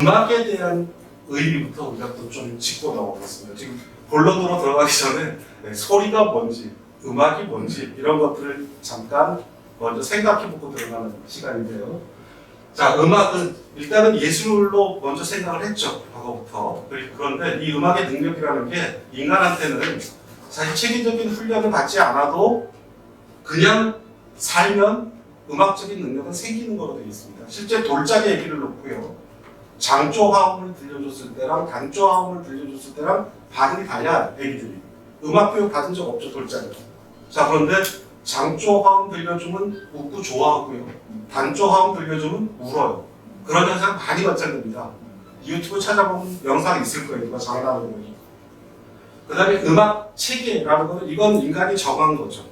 음악에 대한 의미부터 우리가 또 좀 짚고 나오겠습니다. 지금 본론으로 들어가기 전에 소리가 뭔지, 음악이 뭔지 이런 것들을 잠깐 먼저 생각해보고 들어가는 시간인데요. 자, 음악은 일단은 예술로 먼저 생각을 했죠. 과거부터. 그런데 이 음악의 능력이라는 게 인간한테는 사실 체계적인 훈련을 받지 않아도 그냥 살면 음악적인 능력은 생기는 거로 되어 있습니다. 실제 돌짝의 얘기를 놓고요. 장조화음을 들려줬을 때랑 단조화음을 들려줬을 때랑 반응이 달라요, 애기들이. 음악 교육 받은 적 없죠, 돌짝은. 자, 그런데 장조화음 들려주면 웃고 좋아하고요. 단조화음 들려주면 울어요. 그런 현상 많이 발생됩니다. 유튜브 찾아보면 영상이 있을 거예요. 누가 장난하는 거니. 그 다음에 음악 체계라는 거는 이건 인간이 정한 거죠.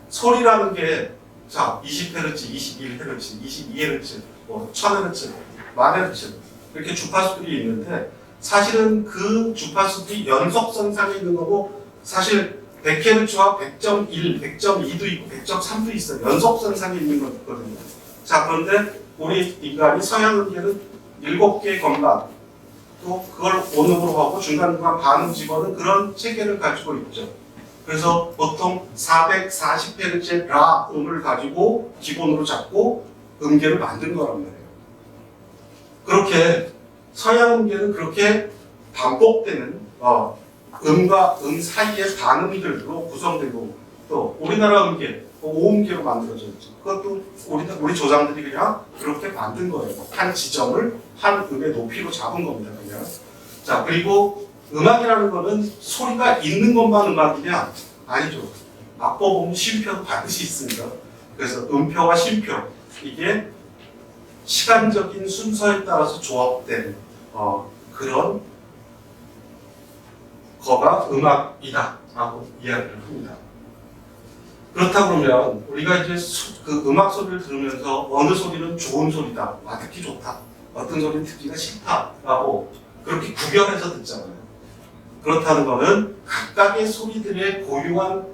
소리라는 게, 자, 20Hz, 21Hz, 22Hz, 뭐 1000Hz, 1000Hz 이렇게 주파수들이 있는데 사실은 그 주파수들이 연속선상에 있는 거고 사실 100Hz와 100.1, 100.2도 있고 100.3도 있어요. 연속선상에 있는 거거든요. 자, 그런데 우리 인간이 서양음계는 7개의 건반 또 그걸 온음으로 하고 중간중간 반음 집어넣은 그런 체계를 가지고 있죠. 그래서 보통 440Hz의 라 음을 가지고 기본으로 잡고 음계를 만든 거란 말이에요. 그렇게 서양 음계는 그렇게 반복되는 음과 음 사이의 반음들로 구성되고 또 우리나라 음계, 5음계로 만들어져 있죠. 그것도 우리 조상들이 그냥 그렇게 만든 거예요. 한 지점을 한 음의 높이로 잡은 겁니다. 그냥. 자, 그리고 음악이라는 거는 소리가 있는 것만 음악이냐? 아니죠. 악보 보면 쉼표도 반드시 있습니다. 그래서 음표와 쉼표, 이게 시간적인 순서에 따라서 조합된 그런 거가 음악이다 라고 이야기를 합니다. 그렇다 그러면 우리가 이제 그 음악 소리를 들으면서 어느 소리는 좋은 소리다, 듣기 좋다, 어떤 소리는 듣기가 싫다라고 그렇게 구별해서 듣잖아요. 그렇다는 것은 각각의 소리들의 고유한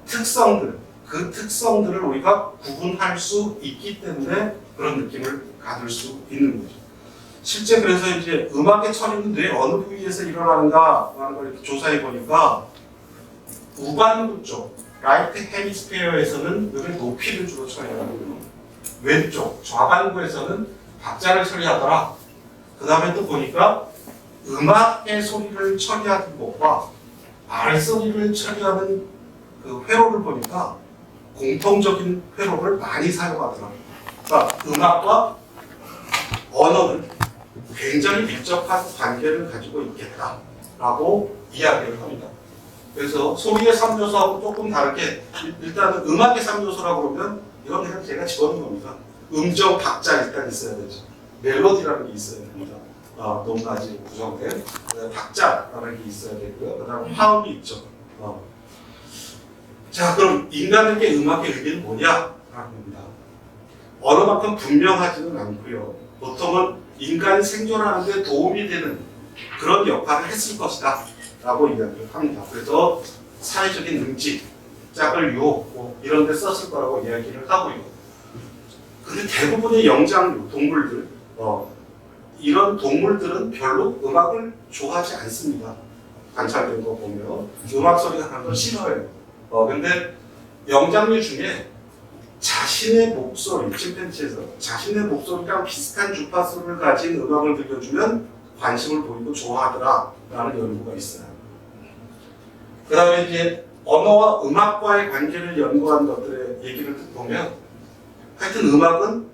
특성들, 그 특성들을 우리가 구분할 수 있기 때문에 그런 느낌을 가질 수 있는 거죠. 실제 그래서 이제 음악의 처리는 뇌 어느 부위에서 일어나는가 하는 걸 이렇게 조사해 보니까 우반부 쪽, 라이트 헤미스피어에서는 음의 높이를 주로 처리하고요. 왼쪽, 좌반부에서는 박자를 처리하더라. 그 다음에 또 보니까 음악의 소리를 처리하는 것과 말소리를 처리하는 그 회로를 보니까 공통적인 회로를 많이 사용하더라고요. 그러니까 음악과 언어는 굉장히 밀접한 관계를 가지고 있겠다라고 이야기를 합니다. 그래서 소리의 3요소하고 조금 다르게 일단은 음악의 3요소라고 그러면 이건 그냥 제가 집어넣은 겁니다. 음정 박자 일단 있어야 되죠. 멜로디라는 게 있어야 됩니다. 높낮이 구성된 박자라는 게 있어야 되고요. 그 다음에 화음이 있죠. 자, 그럼 인간에게 음악의 의미는 뭐냐라는 겁니다. 언어만큼 분명하지는 않고요. 보통은 인간이 생존하는 데 도움이 되는 그런 역할을 했을 것이다 라고 이야기를 합니다. 그래서 사회적인 능지, 짝을 유혹 뭐 이런 데 썼을 거라고 이야기를 하고요. 근데 대부분의 영장류, 동물들 이런 동물들은 별로 음악을 좋아하지 않습니다. 관찰된 거 보면 음악 소리가 나는 걸 싫어해요. 근데 영장류 중에 자신의 목소리, 침팬지에서 자신의 목소리랑 비슷한 주파수를 가진 음악을 들려주면 관심을 보이고 좋아하더라라는 연구가 있어요. 그 다음에 이제 언어와 음악과의 관계를 연구한 것들의 얘기를 보면 하여튼 음악은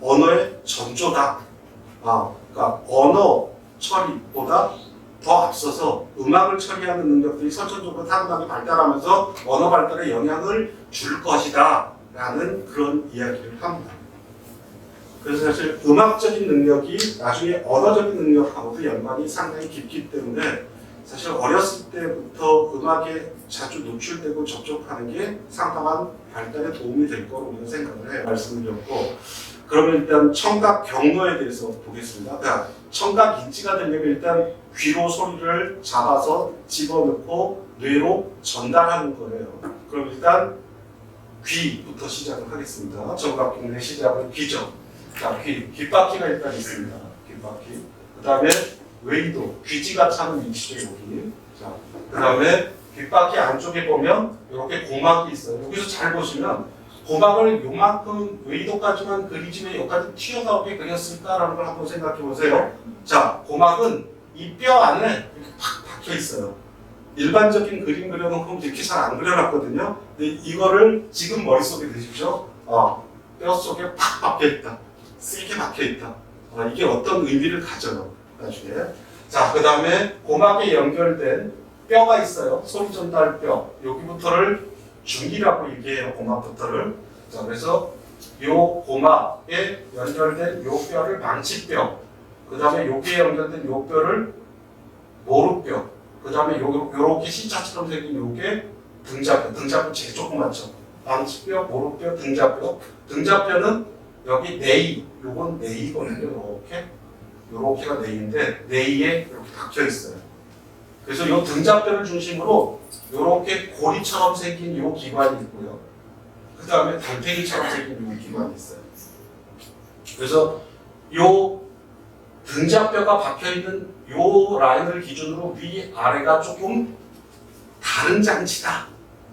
언어의 전조다. 그러니까 언어 처리보다 더 앞서서 음악을 처리하는 능력들이 선천적으로 타고나게 발달하면서 언어 발달에 영향을 줄 것이다 라는 그런 이야기를 합니다. 그래서 사실 음악적인 능력이 나중에 언어적인 능력하고도 연관이 상당히 깊기 때문에 사실 어렸을 때부터 음악에 자주 노출되고 접촉하는 게 상당한 발달에 도움이 될 거로 우리가 생각을 해요. 말씀드렸고, 그러면 일단 청각 경로에 대해서 보겠습니다. 그러니까 청각 인지가 되려면 일단 귀로 소리를 잡아서 집어넣고 뇌로 전달하는 거예요. 그럼 일단 귀부터 시작을 하겠습니다. 청각 경로의 시작은 귀죠. 자, 귓바퀴가 일단 있습니다. 귓바퀴. 그 다음에 외이도, 귀지가 차는 위치죠, 여기. 자, 그 다음에 귓바퀴 안쪽에 보면 이렇게 고막이 있어요. 여기서 잘 보시면 고막을 요만큼 외이도까지만 그리지 왜 여기까지 튀어나오게 그렸을까라는 걸 한번 생각해 보세요. 자, 고막은 이 뼈 안에 이렇게 팍 박혀 있어요. 일반적인 그림 그려놓고 이렇게 잘 안 그려놨거든요. 근데 이거를 지금 머릿속에 드시죠? 뼈 속에 팍 박혀 있다. 세게 박혀 있다. 이게 어떤 의미를 가져요, 나중에. 자, 그 다음에 고막에 연결된 뼈가 있어요. 소리 전달뼈. 여기부터를 중기라고 얘기해요, 고막부터를. 자, 그래서 요 고막에 연결된 요 뼈를 망치뼈. 그 다음에 여기에 연결된 요 뼈를 모루뼈. 그 다음에 요렇게 C자처럼 생긴 요게 등자뼈. 등자뼈 제일 조그맣죠. 망치뼈, 모루뼈, 등자뼈. 등자뼈는 여기 네이. 요건 네이거든요. 요렇게가 네이인데 네이에 이렇게 박혀 있어요. 그래서 요 등자뼈를 중심으로 요렇게 고리처럼 생긴 요 기관이 있고요. 그 다음에 달팽이처럼 생긴 요 기관이 있어요. 그래서 요 등자뼈가 박혀있는 요 라인을 기준으로 위, 아래가 조금 다른 장치다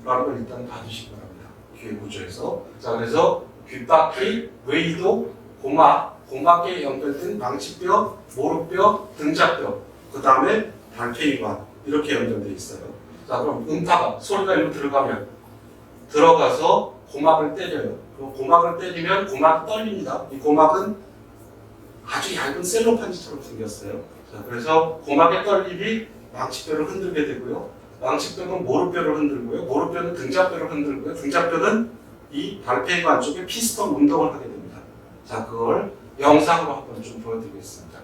라는 걸 일단 봐주시기 바랍니다. 귀의 구조에서. 자, 그래서 귓바퀴, 외이도, 고막에 연결된 망치뼈, 모루뼈, 등자뼈, 그 다음에 달팽이관 이렇게 연결되어 있어요. 자, 그럼 음파가 소리가 일로 들어가서 고막을 때려요. 그럼 고막을 때리면 고막이 떨립니다. 이 고막은 아주 얇은 셀로판지처럼 생겼어요. 자, 그래서 고막의 떨림이 망치뼈를 흔들게 되고요. 망치뼈는 모루뼈를 흔들고요. 모루뼈는 등자뼈를 흔들고요. 등자뼈는 이 달팽이관 쪽에 피스톤 운동을 하게 됩니다. 자, 그걸 영상으로 한번 좀 보여드리겠습니다.